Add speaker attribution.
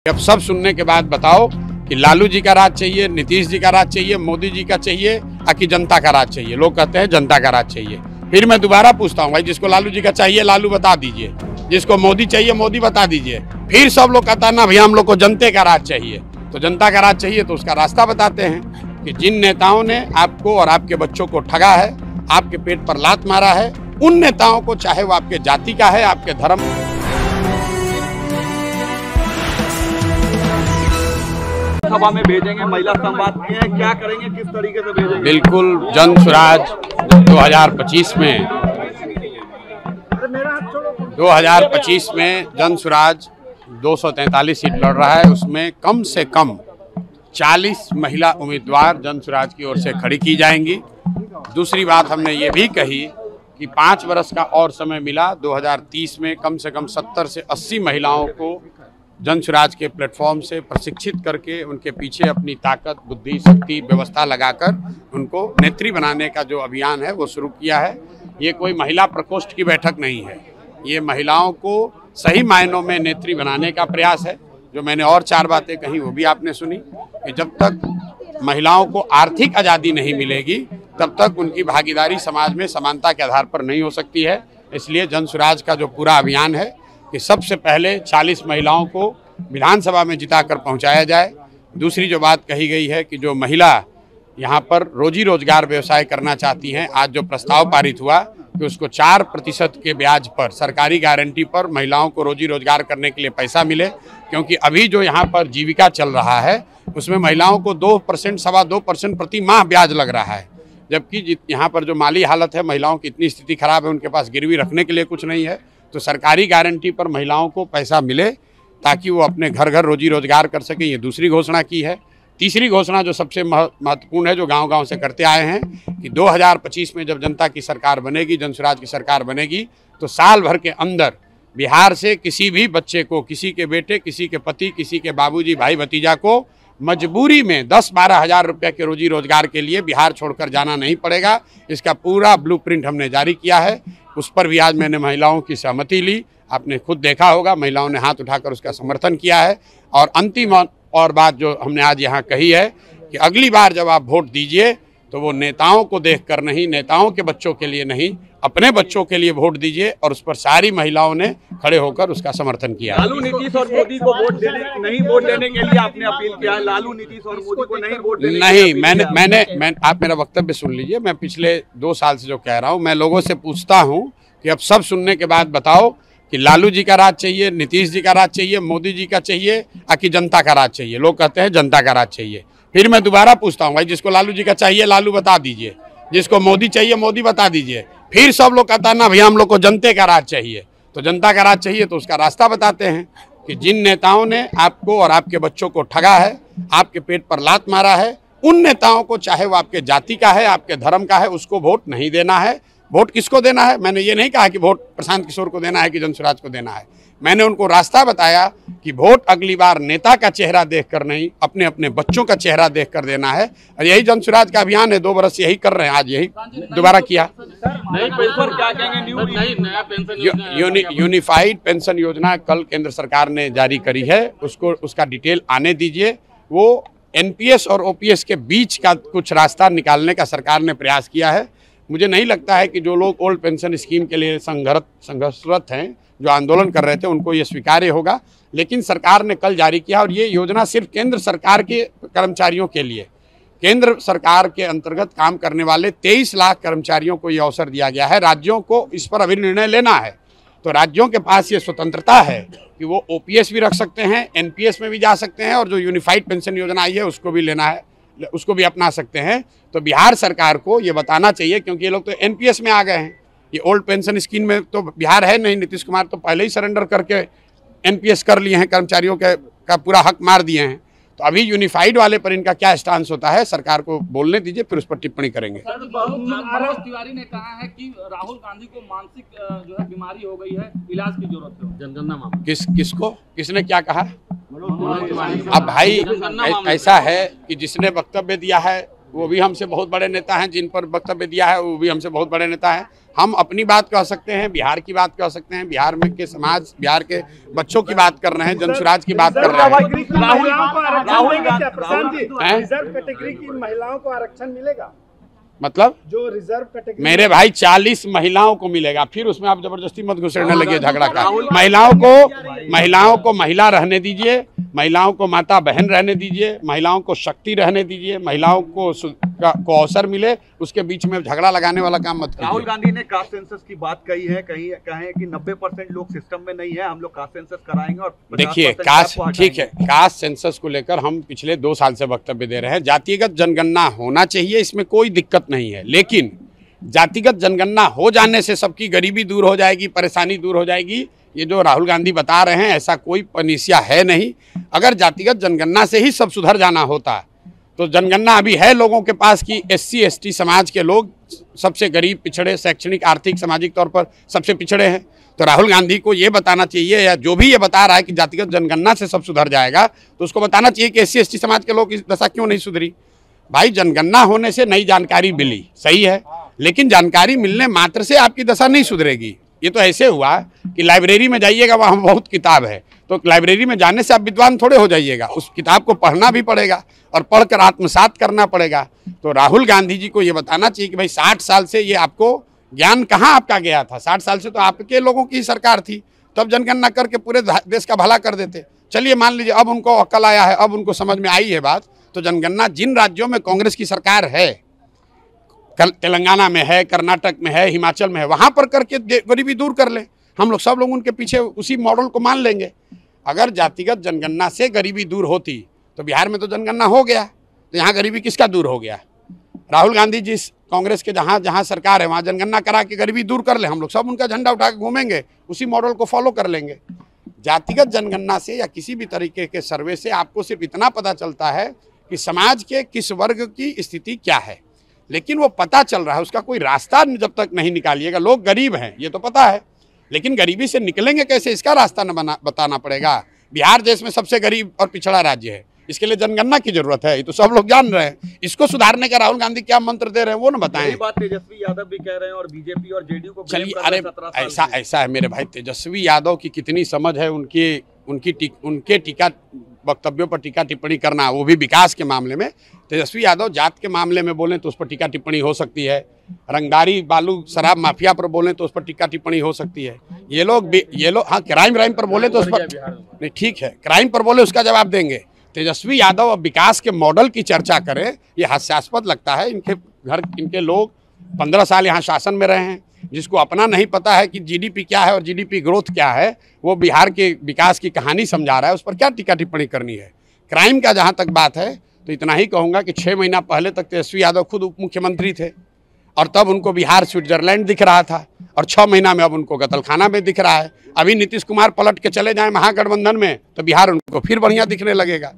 Speaker 1: अब सब सुनने के बाद बताओ कि लालू जी का राज चाहिए, नीतीश जी का राज चाहिए, मोदी जी का चाहिए, कि जनता का राज चाहिए। लोग कहते हैं जनता का राज चाहिए। फिर मैं दोबारा पूछता हूँ, भाई जिसको लालू जी का चाहिए लालू बता दीजिए, जिसको मोदी चाहिए मोदी बता दीजिए। फिर सब लोग कहता है ना भैया हम लोग को जनता का राज चाहिए। तो जनता का राज चाहिए तो उसका रास्ता बताते हैं कि जिन नेताओं ने आपको और आपके बच्चों को ठगा है, आपके पेट पर लात मारा है, उन नेताओं को, चाहे वो आपके जाति का है, आपके धर्म,
Speaker 2: सभा में भेजेंगे। महिला संवाद किए हैं, क्या करेंगे, किस तरीके से भेजेंगे?
Speaker 1: बिल्कुल जन स्वराज 2025 में जन स्वराज 243 सीट लड़ रहा है। उसमें कम से कम 40 महिला उम्मीदवार जन स्वराज की ओर से खड़ी की जाएंगी। दूसरी बात हमने ये भी कही कि 5 वर्ष का और समय मिला। 2030 में कम से कम 70 से 80 महिलाओं को जन स्वराज के प्लेटफॉर्म से प्रशिक्षित करके उनके पीछे अपनी ताकत, बुद्धि, शक्ति, व्यवस्था लगाकर उनको नेत्री बनाने का जो अभियान है वो शुरू किया है। ये कोई महिला प्रकोष्ठ की बैठक नहीं है, ये महिलाओं को सही मायनों में नेत्री बनाने का प्रयास है। जो मैंने और 4 बातें कही वो भी आपने सुनी कि जब तक महिलाओं को आर्थिक आज़ादी नहीं मिलेगी तब तक उनकी भागीदारी समाज में समानता के आधार पर नहीं हो सकती है। इसलिए जन स्वराज का जो पूरा अभियान है कि सबसे पहले 40 महिलाओं को विधानसभा में जिताकर पहुंचाया जाए। दूसरी जो बात कही गई है कि जो महिला यहाँ पर रोजी रोजगार व्यवसाय करना चाहती हैं, आज जो प्रस्ताव पारित हुआ कि उसको 4% के ब्याज पर, सरकारी गारंटी पर महिलाओं को रोजी रोजगार करने के लिए पैसा मिले। क्योंकि अभी जो यहाँ पर जीविका चल रहा है उसमें महिलाओं को 2%, 2.25% प्रति माह ब्याज लग रहा है। जबकि यहाँ पर जो माली हालत है, महिलाओं की इतनी स्थिति खराब है, उनके पास गिरवी रखने के लिए कुछ नहीं है। तो सरकारी गारंटी पर महिलाओं को पैसा मिले ताकि वो अपने घर घर रोजी रोजगार कर सकें, ये दूसरी घोषणा की है। तीसरी घोषणा जो सबसे महत्वपूर्ण है, जो गांव-गांव से करते आए हैं कि 2025 में जब जनता की सरकार बनेगी, जन स्वराज की सरकार बनेगी, तो साल भर के अंदर बिहार से किसी भी बच्चे को, किसी के बेटे, किसी के पति, किसी के बाबूजी, भाई भतीजा को मजबूरी में 10-12 हज़ार रुपये के रोजी रोजगार के लिए बिहार छोड़कर जाना नहीं पड़ेगा। इसका पूरा ब्लूप्रिंट हमने जारी किया है। उस पर भी आज मैंने महिलाओं की सहमति ली। आपने खुद देखा होगा, महिलाओं ने हाथ उठाकर उसका समर्थन किया है। और अंतिम और बात जो हमने आज यहाँ कही है कि अगली बार जब आप वोट दीजिए तो वो नेताओं को देखकर नहीं, नेताओं के बच्चों के लिए नहीं, अपने बच्चों के लिए वोट दीजिए। और उस पर सारी महिलाओं ने खड़े होकर उसका समर्थन किया।
Speaker 2: लालू, नीतीश और मोदी को वोट देने के लिए आपने अपील किया है। लालू, नीतीश और मोदी को नहीं वोट देने
Speaker 1: नहीं, आप मेरा वक्तव्य सुन लीजिए। मैं पिछले 2 साल से जो कह रहा हूँ, मैं लोगों से पूछता हूँ कि अब सब सुनने के बाद बताओ कि लालू जी का राज चाहिए, नीतीश जी का राज चाहिए, मोदी जी का चाहिए, कि जनता का राज चाहिए। लोग कहते हैं जनता का राज चाहिए। फिर मैं दोबारा पूछता हूँ, भाई जिसको लालू जी का चाहिए लालू बता दीजिए, जिसको मोदी चाहिए मोदी बता दीजिए। फिर सब लोग कहता है ना भैया हम लोग को जनता का राज चाहिए। तो जनता का राज चाहिए तो उसका रास्ता बताते हैं कि जिन नेताओं ने आपको और आपके बच्चों को ठगा है, आपके पेट पर लात मारा है, उन नेताओं को, चाहे वो आपके जाति का है, आपके धर्म का है, उसको वोट नहीं देना है। वोट किसको देना है? मैंने ये नहीं कहा कि वोट प्रशांत किशोर को देना है कि जन स्वराज को देना है। मैंने उनको रास्ता बताया कि वोट अगली बार नेता का चेहरा देखकर नहीं, अपने अपने बच्चों का चेहरा देखकर देना है। और यही जन स्वराज का अभियान है। 2 बरस यही कर रहे हैं, आज यही दोबारा किया। यूनिफाइड पेंशन योजना कल केंद्र सरकार ने जारी करी है, उसका डिटेल आने दीजिए। वो एनपीएस और ओपीएस के बीच का कुछ रास्ता निकालने का सरकार ने प्रयास किया है। मुझे नहीं लगता है कि जो लोग ओल्ड पेंशन स्कीम के लिए संघर्षरत हैं, जो आंदोलन कर रहे थे, उनको ये स्वीकार्य होगा। लेकिन सरकार ने कल जारी किया और ये योजना सिर्फ केंद्र सरकार के कर्मचारियों के लिए, केंद्र सरकार के अंतर्गत काम करने वाले 23 लाख कर्मचारियों को ये अवसर दिया गया है। राज्यों को इस पर अभी निर्णय लेना है। तो राज्यों के पास ये स्वतंत्रता है कि वो ओपीएस भी रख सकते हैं, एनपीएस में भी जा सकते हैं, और जो यूनिफाइड पेंशन योजना आई है उसको भी लेना है, उसको भी अपना सकते हैं। तो बिहार सरकार को ये बताना चाहिए, क्योंकि ये लोग तो एनपीएस में आ गए हैं। ये ओल्ड पेंशन स्कीम में तो बिहार है नहीं। नीतीश कुमार तो पहले ही सरेंडर करके एनपीएस कर लिए हैं, कर्मचारियों का पूरा हक मार दिए हैं। तो अभी यूनिफाइड वाले पर इनका क्या स्टांस होता है, सरकार को बोलने दीजिए, फिर उस पर टिप्पणी करेंगे।
Speaker 3: मनोज तिवारी ने कहा है कि राहुल गांधी को मानसिक जो है बीमारी हो गई है, इलाज की जरूरत है। जनगणना मामला
Speaker 1: किसने क्या कहा? अब भाई ऐसा है कि जिसने वक्तव्य दिया है वो भी हमसे बहुत बड़े नेता हैं, जिन पर वक्तव्य दिया है वो भी हमसे बहुत बड़े नेता हैं। हम अपनी बात कह सकते हैं, बिहार की बात कह सकते हैं, बिहार में के समाज, बिहार के बच्चों की बात कर रहे हैं, जनसुराज की बात कर रहे हैं।
Speaker 4: रिजर्व कैटेगरी की महिलाओं को आरक्षण मिलेगा?
Speaker 1: मतलब
Speaker 4: जो रिजर्व कैटेगरी,
Speaker 1: मेरे भाई 40 महिलाओं को मिलेगा, फिर उसमें आप जबरदस्ती मत घुसेड़ने लगे झगड़ा का। महिलाओं को महिला रहने दीजिए, महिलाओं को माता बहन रहने दीजिए, महिलाओं को शक्ति रहने दीजिए, महिलाओं को अवसर मिले, उसके बीच में झगड़ा लगाने वाला काम मत कीजिए।
Speaker 2: राहुल गांधी ने कास्ट सेंसस की बात कही है, कहे कि 90% लोग सिस्टम में नहीं है, हम लोग कास्ट सेंसस कराएंगे और
Speaker 1: देखिए कास्ट, ठीक है, कास्ट सेंसस को लेकर हम पिछले 2 साल से वक्तव्य दे रहे हैं। जातिगत जनगणना होना चाहिए, इसमें कोई दिक्कत नहीं है, लेकिन जातिगत जनगणना हो जाने से सबकी गरीबी दूर हो जाएगी, परेशानी दूर हो जाएगी, ये जो राहुल गांधी बता रहे हैं ऐसा कोई पनिसिया है नहीं। अगर जातिगत जनगणना से ही सब सुधर जाना होता तो जनगणना अभी है लोगों के पास कि SC ST समाज के लोग सबसे गरीब, पिछड़े, शैक्षणिक, आर्थिक, सामाजिक तौर पर सबसे पिछड़े हैं। तो राहुल गांधी को ये बताना चाहिए, या जो भी ये बता रहा है कि जातिगत जनगणना से सब सुधर जाएगा, तो उसको बताना चाहिए कि SC ST समाज के लोग की दशा क्यों नहीं सुधरी। भाई जनगणना होने से नई जानकारी मिली, सही है, लेकिन जानकारी मिलने मात्र से आपकी दशा नहीं सुधरेगी। ये तो ऐसे हुआ कि लाइब्रेरी में जाइएगा, वहाँ बहुत किताब है, तो लाइब्रेरी में जाने से आप विद्वान थोड़े हो जाइएगा, उस किताब को पढ़ना भी पड़ेगा और पढ़कर आत्मसात करना पड़ेगा। तो राहुल गांधी जी को ये बताना चाहिए कि भाई 60 साल से ये आपको ज्ञान कहाँ आपका गया था। 60 साल से तो आपके लोगों की सरकार थी, तब जनगणना करके पूरे देश का भला कर देते। चलिए मान लीजिए अब उनको अक्ल आया है, अब उनको समझ में आई है बात, तो जनगणना जिन राज्यों में कांग्रेस की सरकार है, तेलंगाना में है, कर्नाटक में है, हिमाचल में है, वहाँ पर करके गरीबी दूर कर ले। हम लोग सब लोग उनके पीछे उसी मॉडल को मान लेंगे। अगर जातिगत जनगणना से गरीबी दूर होती तो बिहार में तो जनगणना हो गया, तो यहाँ गरीबी किसका दूर हो गया। राहुल गांधी जिस कांग्रेस के जहाँ जहाँ सरकार है वहाँ जनगणना करा के गरीबी दूर कर ले, हम लोग सब उनका झंडा उठा के घूमेंगे, उसी मॉडल को फॉलो कर लेंगे। जातिगत जनगणना से या किसी भी तरीके के सर्वे से आपको सिर्फ इतना पता चलता है कि समाज के किस वर्ग की स्थिति क्या है, लेकिन वो पता चल रहा है, उसका कोई रास्ता जब तक नहीं निकालिएगा। लोग गरीब हैं ये तो पता है, लेकिन गरीबी से निकलेंगे कैसे, इसका रास्ता न बताना पड़ेगा। बिहार देश में सबसे गरीब और पिछड़ा राज्य है, इसके लिए जनगणना की जरूरत है, ये तो सब लोग जान रहे हैं। इसको सुधारने का राहुल गांधी क्या मंत्र दे रहे हैं वो ना बताएं।
Speaker 2: बात तेजस्वी यादव भी कह रहे हैं और बीजेपी और जेडीयू को।
Speaker 1: चलिए, अरे ऐसा है मेरे भाई, तेजस्वी यादव की कितनी समझ है, उनके टीका वक्तव्यों पर टीका टिप्पणी करना, वो भी विकास के मामले में। तेजस्वी यादव जात के मामले में बोलें तो उस पर टीका टिप्पणी हो सकती है, रंगदारी बालू शराब माफिया पर बोलें तो उस पर टीका टिप्पणी हो सकती है। ये लोग हाँ क्राइम पर बोले तो उस पर नहीं, ठीक है, क्राइम पर बोले उसका जवाब देंगे। तेजस्वी यादव अब विकास के मॉडल की चर्चा करें, ये हास्यास्पद लगता है। इनके लोग 15 साल यहाँ शासन में रहे हैं, जिसको अपना नहीं पता है कि GDP क्या है और GDP ग्रोथ क्या है, वो बिहार के विकास की कहानी समझा रहा है, उस पर क्या टीका टिप्पणी करनी है। क्राइम का जहाँ तक बात है तो इतना ही कहूँगा कि 6 महीना पहले तक तेजस्वी यादव खुद उप मुख्यमंत्री थे और तब उनको बिहार स्विट्जरलैंड दिख रहा था, और 6 महीना में अब उनको कत्लखाना में दिख रहा है। अभी नीतीश कुमार पलट के चले जाएं महागठबंधन में तो बिहार उनको फिर बढ़िया दिखने लगेगा।